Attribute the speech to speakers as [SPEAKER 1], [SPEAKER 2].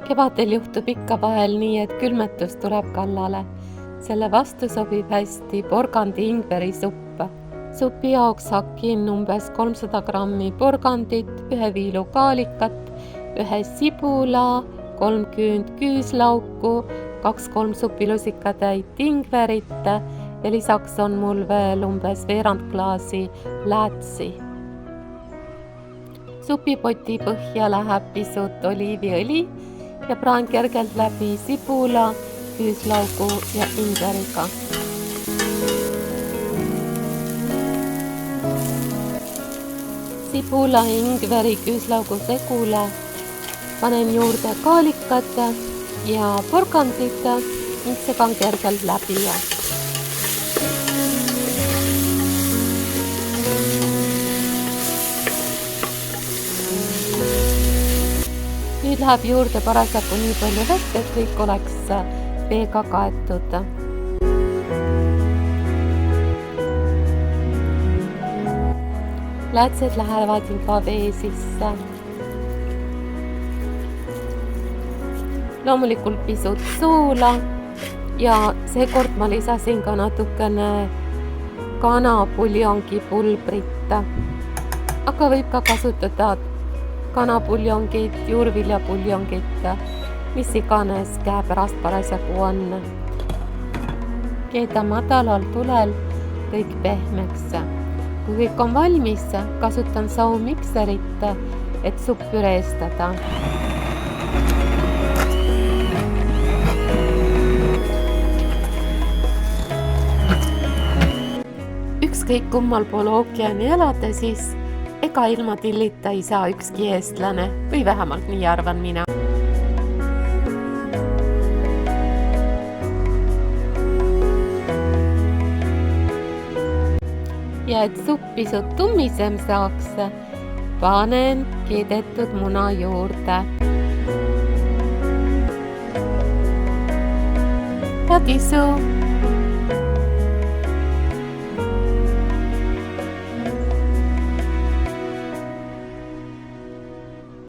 [SPEAKER 1] Kevadel juhtub ikka vahel nii, et külmetus tuleb kallale. Selle vastu sobib hästi porgandi ingverisupp. Supi jaoks hakin umbes 300 grammi porgandit, 1 viilu kaalikat, 1 sibula, 3 küünd küüslauku, 2-3 supilusikatäit ingverit ja lisaks on mul veel umbes veerand klaasi läätsi. Supipoti põhja läheb pisut oliiviõli ja praan kergelt läbi sibula, küüslaugu ja ingveriga. Sibula, ingveri, küüslaugu segule panen juurde kaalikat ja porgandit ning segan kergelt läbi. Nüüd läheb juurde parasjagu nii palju vett, et kõik oleks veega kaetud. Läätsed lähevad juba vee sisse. Loomulikult pisut soola ja seekord ma lisasin ka natukene kanapuljongi pulbrit. Aga võib ka kasutada kanapuljongit, juurviljapuljongit, mis iganes käepärast parasjagu on. Keeda madalal tulel kõik pehmeks. Kui kõik on valmis, kasutan saumikserit, et supp püreestada. Ükskõik kummal pool ookeani elada, siis ega ilma tillita ei saa ükski eestlane, või vähemalt nii arvan mina. Ja et supp pisut tummisem saaks, panen keedetud muna juurde. Head isu!